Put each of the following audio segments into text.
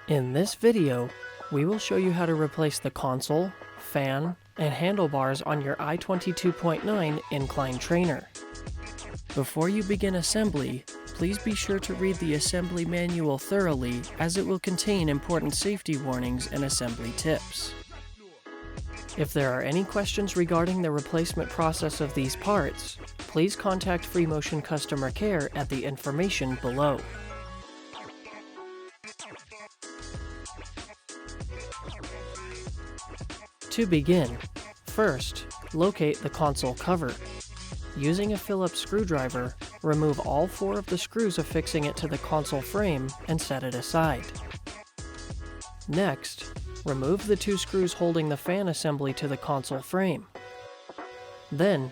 In this video, we will show you how to replace the console, fan, and handlebars on your i22.9 Incline Trainer. Before you begin assembly, please be sure to read the assembly manual thoroughly, as it will contain important safety warnings and assembly tips. If there are any questions regarding the replacement process of these parts, please contact Freemotion Customer Care at the information below. To begin, first, locate the console cover. Using a Phillips screwdriver, remove all 4 of the screws affixing it to the console frame and set it aside. Next, remove the 2 screws holding the fan assembly to the console frame. Then,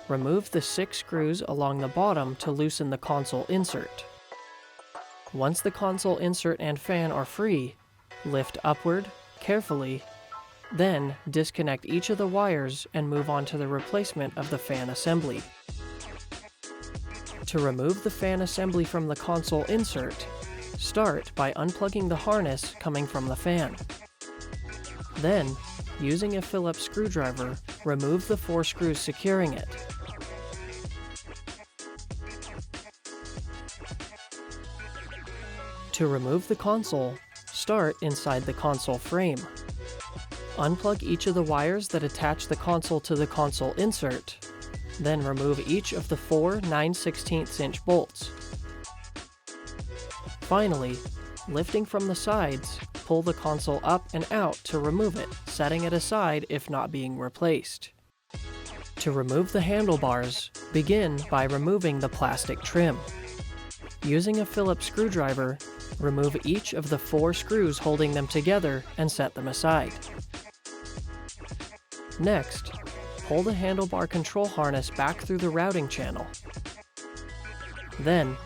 remove the 6 screws along the bottom to loosen the console insert. Once the console insert and fan are free, lift upward, carefully, then disconnect each of the wires and move on to the replacement of the fan assembly. To remove the fan assembly from the console insert, start by unplugging the harness coming from the fan. Then, using a Phillips screwdriver, remove the 4 screws securing it. To remove the console, start inside the console frame. Unplug each of the wires that attach the console to the console insert, then remove each of the 4 9/16" bolts. Finally, lifting from the sides, pull the console up and out to remove it, setting it aside if not being replaced. To remove the handlebars, begin by removing the plastic trim. Using a Phillips screwdriver, remove each of the 4 screws holding them together and set them aside. Next, pull the handlebar control harness back through the routing channel. Then,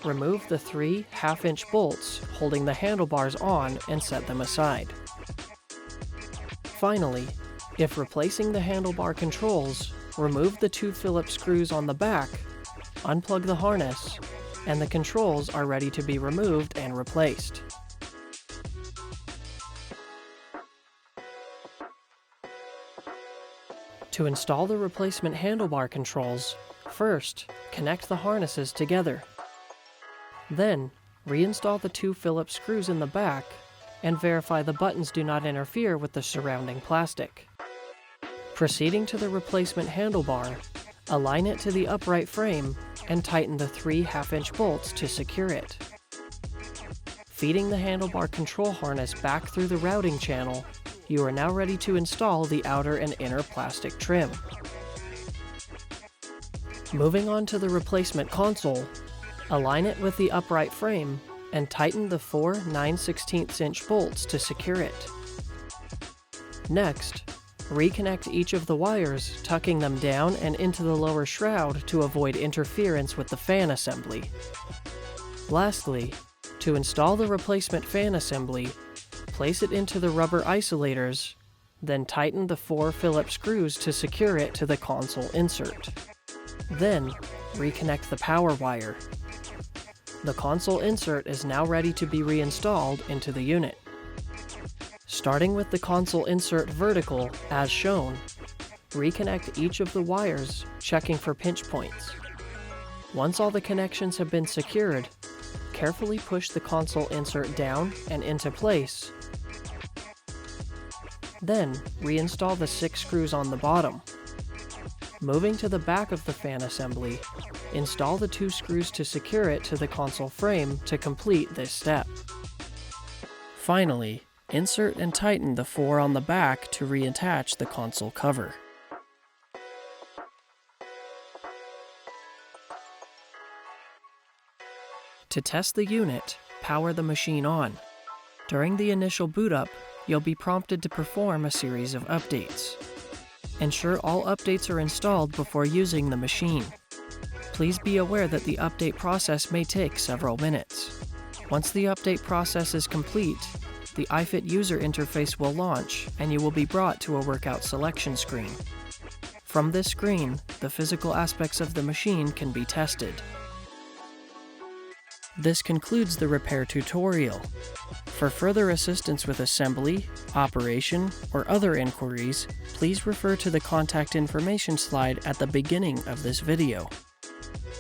remove the 3 1/2" bolts holding the handlebars on and set them aside. Finally, if replacing the handlebar controls, remove the 2 Phillips screws on the back, unplug the harness, and the controls are ready to be removed and replaced. To install the replacement handlebar controls, first, connect the harnesses together. Then, reinstall the 2 Phillips screws in the back and verify the buttons do not interfere with the surrounding plastic. Proceeding to the replacement handlebar, align it to the upright frame and tighten the 3 1/2" bolts to secure it. Feeding the handlebar control harness back through the routing channel, you are now ready to install the outer and inner plastic trim. Moving on to the replacement console, align it with the upright frame and tighten the 4 9/16" bolts to secure it. Next, reconnect each of the wires, tucking them down and into the lower shroud to avoid interference with the fan assembly. Lastly, to install the replacement fan assembly, place it into the rubber isolators, then tighten the 4 Phillips screws to secure it to the console insert. Then, reconnect the power wire. The console insert is now ready to be reinstalled into the unit. Starting with the console insert vertical, as shown, reconnect each of the wires, checking for pinch points. Once all the connections have been secured, carefully push the console insert down and into place. Then, reinstall the 6 screws on the bottom. Moving to the back of the fan assembly, install the 2 screws to secure it to the console frame to complete this step. Finally, insert and tighten the 4 on the back to reattach the console cover. To test the unit, power the machine on. During the initial boot up, you'll be prompted to perform a series of updates. Ensure all updates are installed before using the machine. Please be aware that the update process may take several minutes. Once the update process is complete, the iFit user interface will launch and you will be brought to a workout selection screen. From this screen, the physical aspects of the machine can be tested. This concludes the repair tutorial. For further assistance with assembly, operation, or other inquiries, please refer to the contact information slide at the beginning of this video.